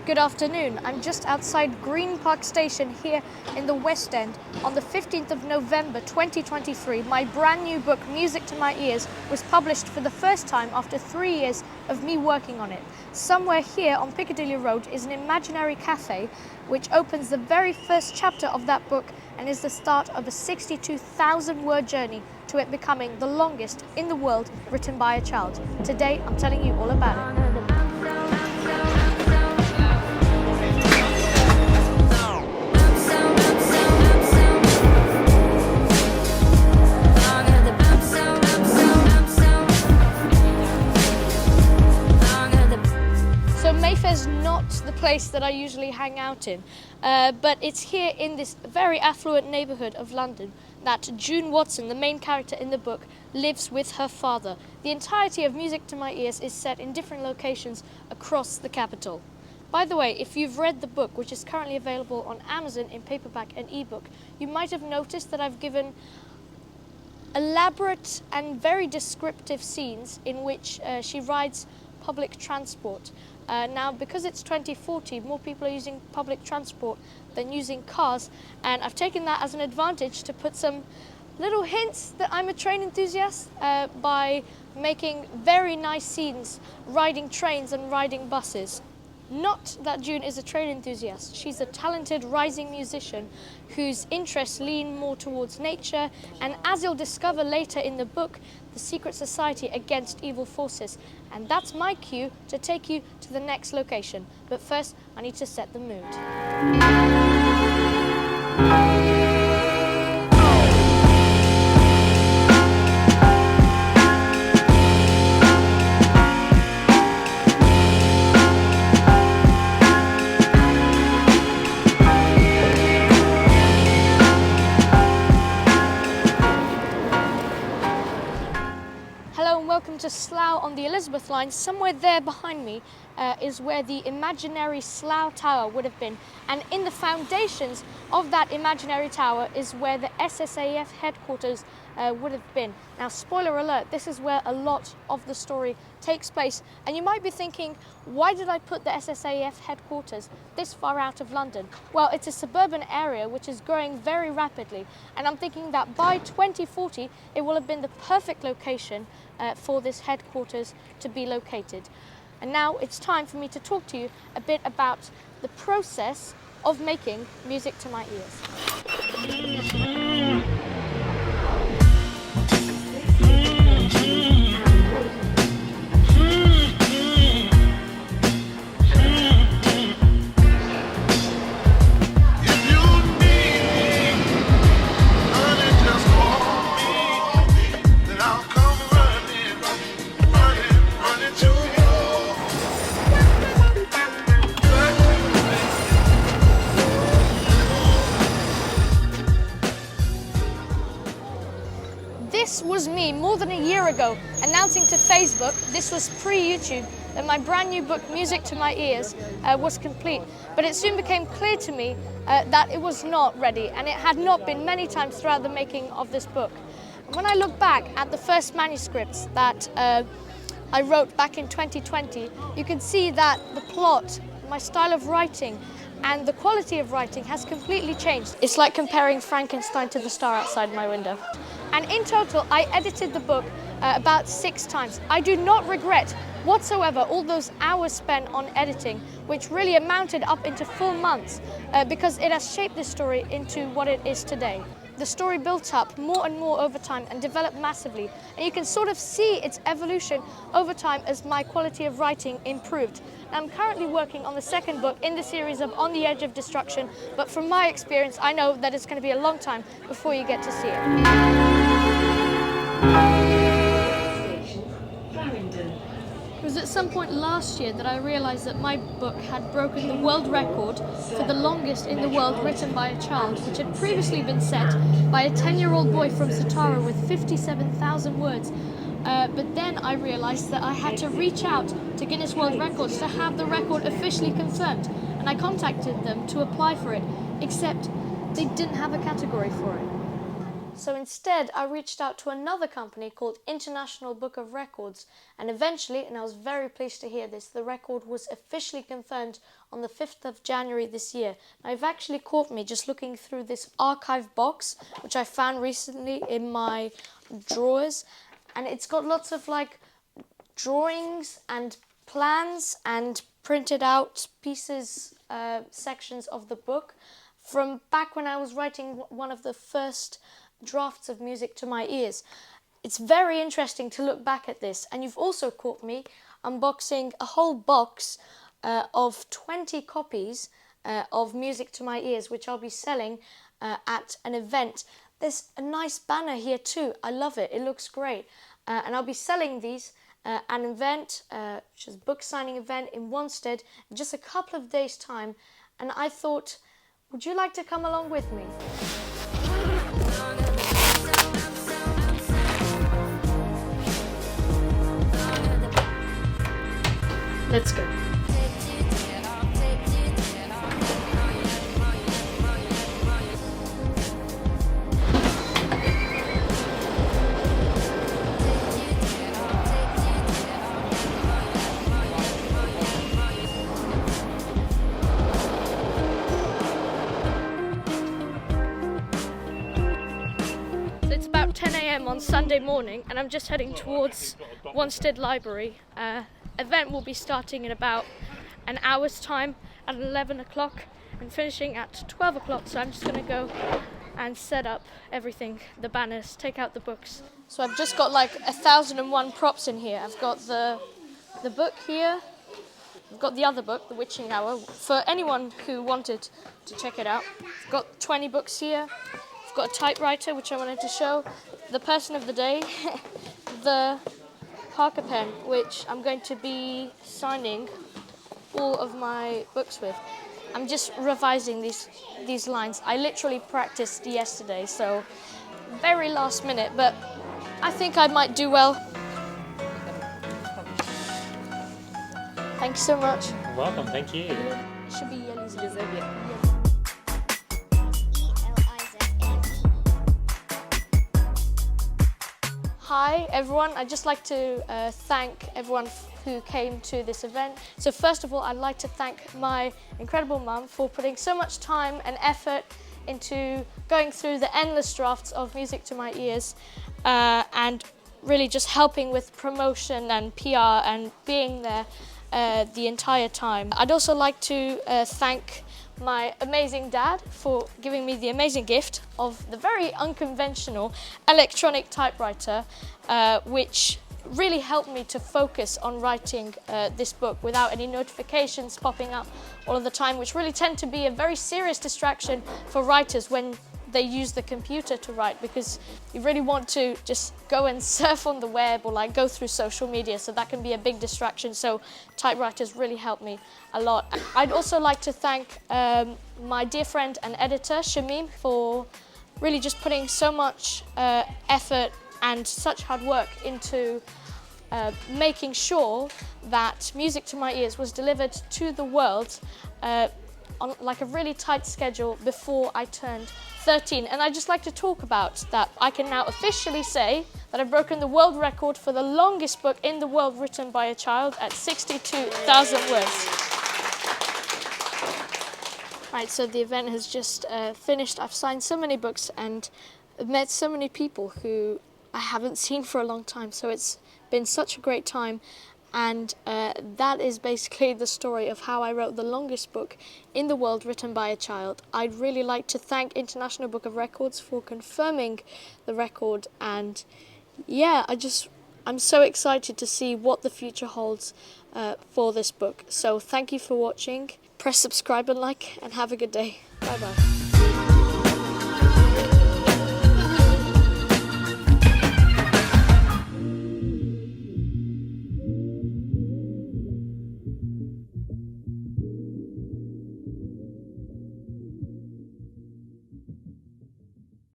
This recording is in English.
Good afternoon. I'm just outside Green Park Station here in the West End. On the 15th of November 2023, my brand new book, Music to My Ears, was published for the first time after 3 years of me working on it. Somewhere here on Piccadilly Road is an imaginary cafe which opens the very first chapter of that book and is the start of a 62,000 word journey to it becoming the longest in the world written by a child. Today, I'm telling you all about it. Mayfair's not the place that I usually hang out in, but it's here in this very affluent neighbourhood of London that June Watson, the main character in the book, lives with her father. The entirety of Music to My Ears is set in different locations across the capital. By the way, if you've read the book, which is currently available on Amazon in paperback and ebook, you might have noticed that I've given elaborate and very descriptive scenes in which she rides public transport. Now, because it's 2040, more people are using public transport than using cars, and I've taken that as an advantage to put some little hints that I'm a train enthusiast by making very nice scenes riding trains and riding buses. Not that June is a train enthusiast. She's a talented rising musician whose interests lean more towards nature and, as you'll discover later in the book, the secret society against evil forces. And that's my cue to take you to the next location. But first, I need to set the mood. Welcome to Slough on the Elizabeth line. Somewhere there behind me is where the imaginary Slough Tower would have been, and in the foundations of that imaginary tower is where the SSAF headquarters would have been. Now, spoiler alert, this is where a lot of the story takes place, and you might be thinking, why did I put the SSAF headquarters this far out of London? Well, it's a suburban area which is growing very rapidly, and I'm thinking that by 2040 it will have been the perfect location for this headquarters to be located. And now it's time for me to talk to you a bit about the process of making music to my ears. This was me more than a year ago announcing to Facebook, this was pre-YouTube, that my brand new book, Music to My Ears, was complete. But it soon became clear to me that it was not ready, and it had not been many times throughout the making of this book. When I look back at the first manuscripts that I wrote back in 2020, you can see that the plot, my style of writing, and the quality of writing has completely changed. It's like comparing Frankenstein to the star outside my window. And in total, I edited the book about 6 times. I do not regret whatsoever all those hours spent on editing, which really amounted up into full months, because it has shaped this story into what it is today. The story built up more and more over time and developed massively, and you can sort of see its evolution over time as my quality of writing improved. I'm currently working on the second book in the series of On the Edge of Destruction, but from my experience, I know that it's going to be a long time before you get to see it. It was at some point last year that I realised that my book had broken the world record for the longest in the world written by a child, which had previously been set by a 10-year-old boy from Satara with 57,000 words. But then I realised that I had to reach out to Guinness World Records to have the record officially confirmed, and I contacted them to apply for it, except they didn't have a category for it. So instead, I reached out to another company called International Book of Records, and eventually, and I was very pleased to hear this, the record was officially confirmed on the 5th of January this year. Now, you've actually caught me just looking through this archive box, which I found recently in my drawers, and it's got lots of like drawings and plans and printed out pieces, sections of the book from back when I was writing one of the first drafts of Music to My Ears. It's very interesting to look back at this, and you've also caught me unboxing a whole box of 20 copies of Music to My Ears, which I'll be selling at an event. There's a nice banner here too. I love it. It looks great. And I'll be selling these at an event, which is a book signing event in Wanstead, in just a couple of days' time. And I thought, would you like to come along with me? Let's go. It's about 10 a.m. on Sunday morning, and I'm just heading towards Wanstead Library. Event will be starting in about an hour's time at 11 o'clock and finishing at 12 o'clock, so I'm just going to go and set up everything, the banners, take out the books. So I've just got like 1,001 props in here. I've got the book here, I've got the other book, The Witching Hour, for anyone who wanted to check it out. I've got 20 books here, I've got a typewriter which I wanted to show, the person of the day, the Parker pen, which I'm going to be signing all of my books with. I'm just revising these lines. I literally practiced yesterday, so very last minute, but I think I might do well. Thank you so much. You're welcome, thank you. It should be Elizabeth. Hi everyone, I'd just like to thank everyone who came to this event. So first of all, I'd like to thank my incredible mum for putting so much time and effort into going through the endless drafts of Music to My Ears and really just helping with promotion and PR and being there the entire time. I'd also like to thank my amazing dad for giving me the amazing gift of the very unconventional electronic typewriter, which really helped me to focus on writing this book without any notifications popping up all of the time, which really tend to be a very serious distraction for writers when they use the computer to write, because you really want to just go and surf on the web or like go through social media, so that can be a big distraction. So typewriters really helped me a lot. I'd also like to thank my dear friend and editor Shamim for really just putting so much effort and such hard work into making sure that Music to My Ears was delivered to the world on like a really tight schedule before I turned 13. And I'd just like to talk about that. I can now officially say that I've broken the world record for the longest book in the world written by a child at 62,000 words. Right, so the event has just finished. I've signed so many books and met so many people who I haven't seen for a long time, so it's been such a great time. And that is basically the story of how I wrote the longest book in the world written by a child. I'd really like to thank International Book of Records for confirming the record, and yeah, I'm so excited to see what the future holds for this book. So thank you for watching. Press subscribe and like, and have a good day. Bye bye.